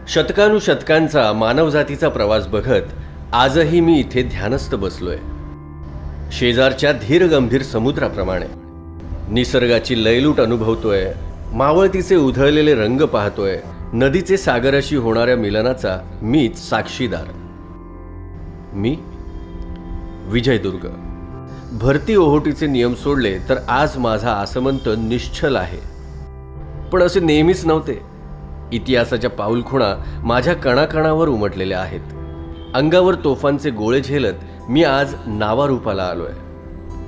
शतकानुशतकांचा मानवजातीचा प्रवास बघत आजही मी इथे ध्यानस्थ बसलोय, शेजारच्या धीरगंभीर समुद्राप्रमाणे. निसर्गाची लयलूट अनुभवतोय, मावळतीचे उधळलेले रंग पाहतोय, नदीचे सागराशी होणाऱ्या मिलनाचा मीच साक्षीदार. मी विजयदुर्ग. भरती ओहोटीचे नियम सोडले तर आज माझा आसमंत निश्चल आहे. पण असे नेहमीच नव्हते. इतिहासाच्या पाऊलखुणा माझ्या कणाकणावर उमटलेल्या आहेत. अंगावर तोफांचे गोळे झेलत मी आज नावारूपाला आलोय.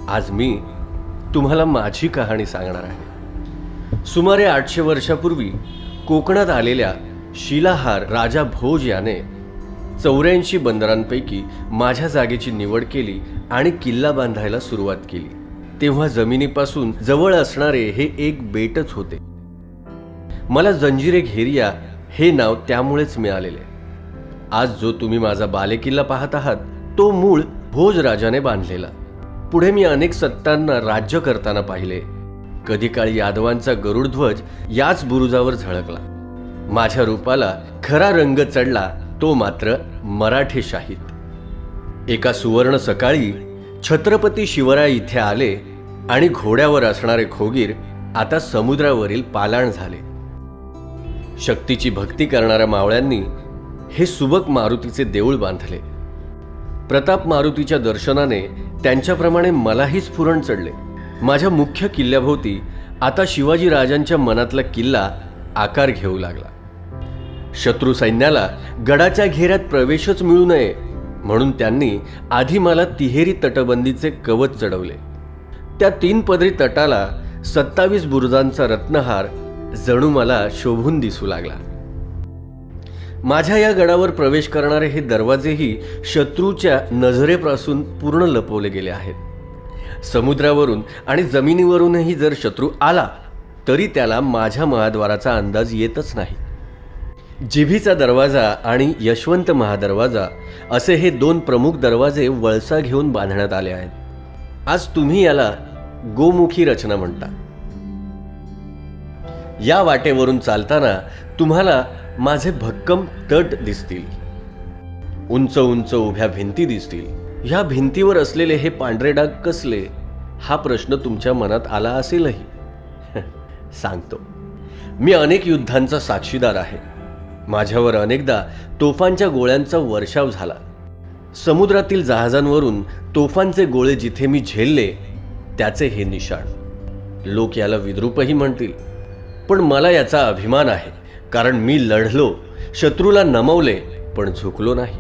आज मी तुम्हाला माझी कहाणी सांगणार आहे. सुमारे 800 वर्षापूर्वी कोकणात आलेल्या शिलाहार राजा भोज याने 84 बंदरांपैकी माझ्या जागेची निवड केली आणि किल्ला बांधायला सुरुवात केली. तेव्हा जमिनीपासून जवळ असणारे हे एक बेटच होते. मला जंजिरे घेरिया हे नाव त्यामुळेच मिळालेले. आज जो तुम्ही माझा बालेकिल्ला पाहत आहात तो मूळ भोज राजाने बांधलेला. पुढे मी अनेक सत्तांना राज्य करताना पाहिले. कधी काळी यादवांचा गरुडध्वज याच बुरुजावर झळकला. माझ्या रूपाला खरा रंग चढला तो मात्र मराठेशाहीत. एका सुवर्ण सकाळी छत्रपती शिवराय इथे आले आणि घोड्यावर असणारे खोगीर आता समुद्रावरील पालाण झाले. शक्तीची भक्ती करणाऱ्या मावळ्यांनी हे सुबक मारुतीचे देऊळ बांधले. प्रताप मारुतीच्या दर्शनाने त्यांच्याप्रमाणे मलाही स्फुरण चढले. माझ्या मुख्य किल्ल्याभोवती आता शिवाजी राजांच्या मनातला किल्ला आकार घेऊ लागला. शत्रू सैन्याला गडाच्या घेऱ्यात प्रवेशच मिळू नये म्हणून त्यांनी आधी मला तिहेरी तटबंदीचे कवच चढवले. त्या 3 पदरी तटाला 27 बुरुजांचा रत्नहार जणू मला शोभून दिसू लागला. माझ्या या गडावर प्रवेश करणारे हे दरवाजेही शत्रूच्या नजरेपासून पूर्ण लपवले गेले आहेत. समुद्रावरून आणि जमिनीवरूनही जर शत्रू आला तरी त्याला माझ्या महाद्वाराचा अंदाज येतच नाही. जिभीचा दरवाजा आणि यशवंत महादरवाजा असे हे 2 प्रमुख दरवाजे वळसा घेऊन बांधण्यात आले आहेत. आज तुम्ही याला गोमुखी रचना म्हणता. या वाटेवरून चालताना तुम्हाला माझे भक्कम तट दिसतील. उंच उंच उभ्या भिंती दिसतील. ह्या भिंतीवर असलेले हे पांढरे डाग कसले हा प्रश्न तुमच्या मनात आला असेलही. सांगतो, मी अनेक युद्धांचा साक्षीदार आहे. माझ्यावर अनेकदा तोफांच्या गोळ्यांचा वर्षाव झाला. समुद्रातील जहाजांवरून तोफांचे गोळे जिथे मी झेलले त्याचे हे निशाण. लोक याला विद्रूपही म्हणतील, पण मला याचा अभिमान आहे, कारण मी लढलो, शत्रूला नमवले, पण झुकलो नाही.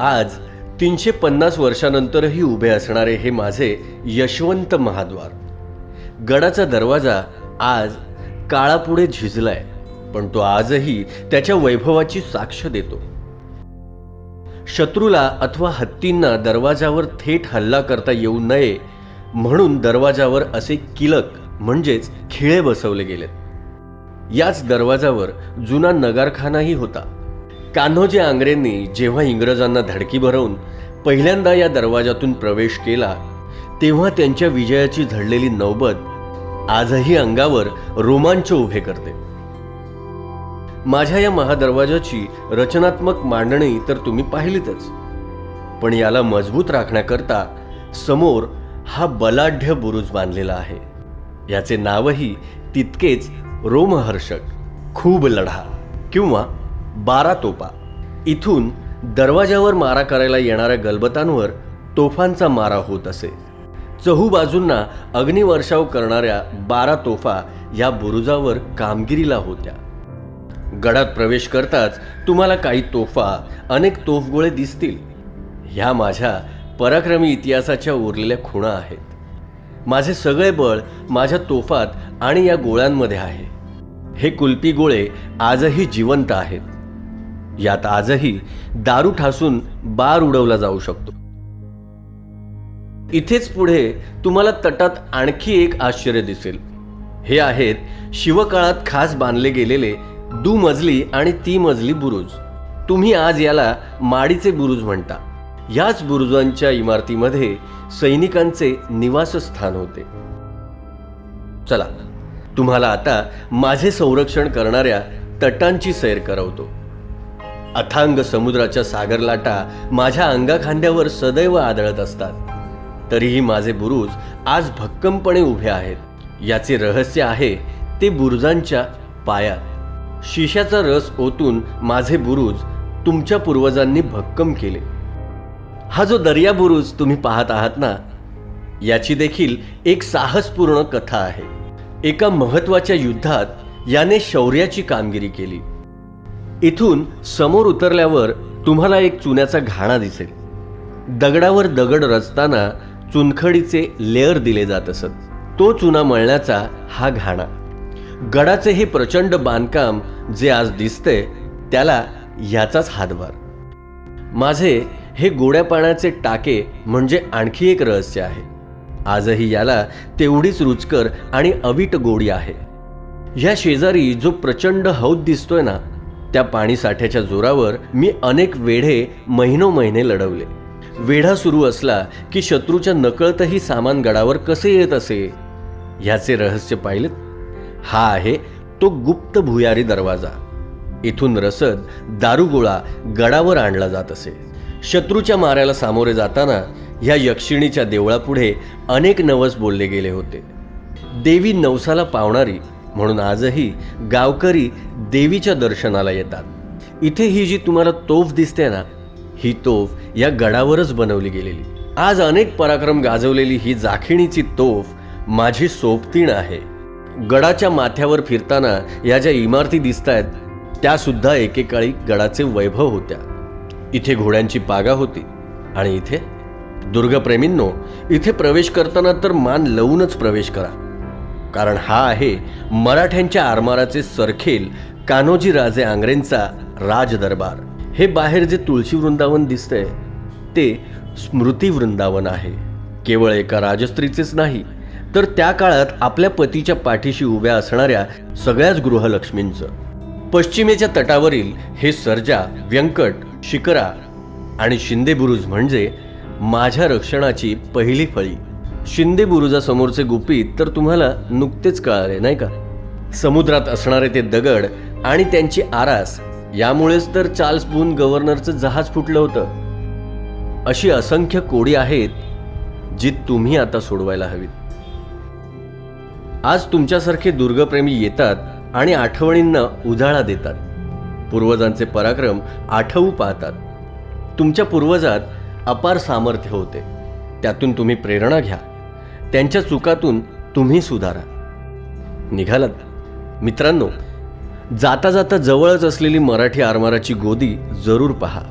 आज 350 वर्षानंतरही उभे असणारे हे माझे यशवंत महाद्वार. गडाचा दरवाजा आज काळापुढे झिजलाय, पण तो आजही त्याच्या वैभवाची साक्ष देतो. शत्रूला अथवा हत्तींना दरवाजावर थेट हल्ला करता येऊ नये म्हणून दरवाजावर असे किलक म्हणजेच खिळे बसवले गेलेत. याच दरवाजावर जुना नगारखानाही होता. कान्होजी आंग्रेंनी जेव्हा इंग्रजांना धडकी भरवून पहिल्यांदा या दरवाजातून प्रवेश केला तेव्हा त्यांच्या विजयाची झडलेली नौबत आजही अंगावर रोमांच उभे करते. माझ्या या महादरवाजाची रचनात्मक मांडणी तर तुम्ही पाहिलीतच, पण याला मजबूत राखण्याकरता समोर हा बलाढ्य बुरुज बांधलेला आहे. याचे नावही तितकेच रोमहर्षक, खूब लढा किंवा 12 तोफा. इथून दरवाजावर मारा करायला येणाऱ्या गलबतांवर तोफांचा मारा होत असे. चहूबाजूंना अग्निवर्षाव करणाऱ्या 12 तोफा या बुरुजावर कामगिरीला होत्या. गडात प्रवेश करताच तुम्हाला काही तोफा, अनेक तोफगोळे दिसतील. ह्या माझ्या पराक्रमी इतिहासाच्या उरलेल्या खुणा आहेत. माझे सगळे बळ माझ्या तोफात आणि या गोळ्यांमध्ये आहे. हे कुल्पी गोळे आजही जिवंत आहेत. यात आजही दारू ठासून बार उडवला जाऊ शकतो. इथेच पुढे तुम्हाला तटात आणखी एक आश्चर्य दिसेल. हे आहेत शिवकाळात खास बांधले गेलेले दुमजली आणि तिमजली बुरुज. तुम्ही आज याला माडीचे बुरुज म्हणता. याच बुरुजांच्या इमारतीमध्ये सैनिकांचे निवासस्थान होते. चला, तुम्हाला आता माझे संरक्षण करणाऱ्या तटांची सैर करवतो. अथांग समुद्राच्या सागरलाटा माझ्या अंगाखांद्यावर सदैव आदळत असतात. तरीही माझे बुरुज आज भक्कमपणे उभे आहेत. याचे रहस्य आहे ते बुरुजांच्या पायात. शिशाचा रस ओतून माझे बुरुज तुमच्या पूर्वजांनी भक्कम केले. हा जो दर्या बुरुज तुम्ही पाहत आहात ना, याची देखील एक साहसपूर्ण कथा आहे. एका महत्त्वाच्या युद्धात याने शौर्याची कामगिरी केली. इथून समोर उतरल्यावर तुम्हाला एक चुन्याचा घाणा दिसेल. दगडावर दगड रचताना चुनखडीचे लेअर दिले जात असत. तो चुना मळण्याचा हा घाणा. गडाचे हे प्रचंड बांधकाम जे आज दिसते त्याला याचाच हातभार. माझे हे गोड्या पाण्याचे टाके म्हणजे आणखी एक रहस्य आहे. आजही याला तेवढीच रुचकर आणि अवीट गोडी आहे. ह्या शेजारी जो प्रचंड हौद दिसतोय ना, त्या पाणीसाठ्याच्या जोरावर मी अनेक वेढे महिनोमहिने लढवले. वेढा सुरू असला की शत्रूच्या नकळतही सामान गडावर कसे येत असे, ह्याचे रहस्य पाहिलेत? हा आहे तो गुप्त भुयारी दरवाजा. इथून रसद दारुगोळा गडावर आणला जात असे. शत्रूच्या माऱ्याला सामोरे जाताना ह्या यक्षिणीच्या देवळापुढे अनेक नवस बोलले गेले होते. देवी नवसाला पावणारी म्हणून आजही गावकरी देवीच्या दर्शनाला येतात. इथे ही जी तुम्हाला तोफ दिसते ना, ही तोफ या गडावरच बनवली गेलेली. आज अनेक पराक्रम गाजवलेली ही जाखिणीची तोफ माझी सोबतीण आहे. गडाच्या माथ्यावर फिरताना या ज्या इमारती दिसतायत त्या सुद्धा एकेकाळी गडाचे वैभव होत्या. इथे घोड्यांची पागा होती. आणि इथे दुर्गप्रेमींनो, इथे प्रवेश करताना तर मान लावूनच प्रवेश करा, कारण हा आहे मराठ्यांच्या आरमाराचे सरखेल कान्होजी राजे आंग्रेंचा राजदरबार. हे बाहेर जे तुळशी वृंदावन दिसतंय ते स्मृती वृंदावन आहे. केवळ एका राजस्त्रीचेच नाही, तर त्या काळात आपल्या पतीच्या पाठीशी उभ्या असणाऱ्या सगळ्याच गृहलक्ष्मींचं. पश्चिमेच्या तटावरील हे सर्जा, व्यंकट, शिकरा आणि शिंदे बुरुज म्हणजे माझ्या रक्षणाची पहिली फळी. शिंदे बुरुजासमोरचे गुपित तर तुम्हाला नुकतेच कळाले नाही का? समुद्रात असणारे ते दगड आणि त्यांची आरास, यामुळेच तर चार्ल्स बून गव्हर्नरचं जहाज फुटलं होतं. अशी असंख्य कोडी आहेत जी तुम्ही आता सोडवायला हवीत. आज तुमच्यासारखे दुर्गप्रेमी येतात आणि आठवणींना उजाळा देतात. पूर्वजांचे पराक्रम आठवू पाहतात. तुमच्या पूर्वजात अपार सामर्थ्य होते, त्यातून तुम्ही प्रेरणा घ्या. त्यांच्या चुकातून तुम्ही सुधारा. निघालात मित्रांनो, जाता जाता जवळच असलेली मराठी आरमाराची गोदी जरूर पहा.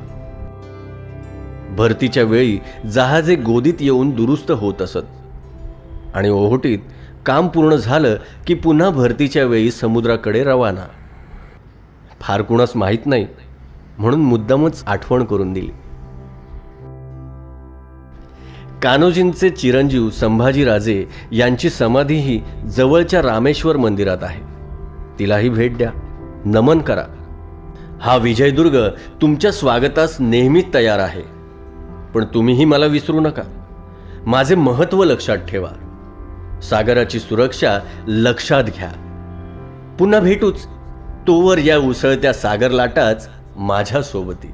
भरतीच्या वेळी जहाजे गोदीत येऊन दुरुस्त होत असत आणि ओहोटीत काम पूर्ण झालं की पुन्हा भरतीच्या वेळी समुद्राकडे रवाना. फार कुणास माहीत नाही म्हणून मुद्दामच आठवण करून दिली. कान्होजींचे चिरंजीव संभाजीराजे यांची समाधीही जवळच्या रामेश्वर मंदिरात आहे. तिलाही भेट द्या, नमन करा. हा विजयदुर्ग तुमच्या स्वागतास नेहमीच तयार आहे. पण तुम्हीही मला विसरू नका. माझे महत्त्व लक्षात ठेवा. सागराची सुरक्षा लक्षात घ्या. पुन्हा भेटूच. तोवर या उसळत्या सागर लाटाच माझ्या सोबती.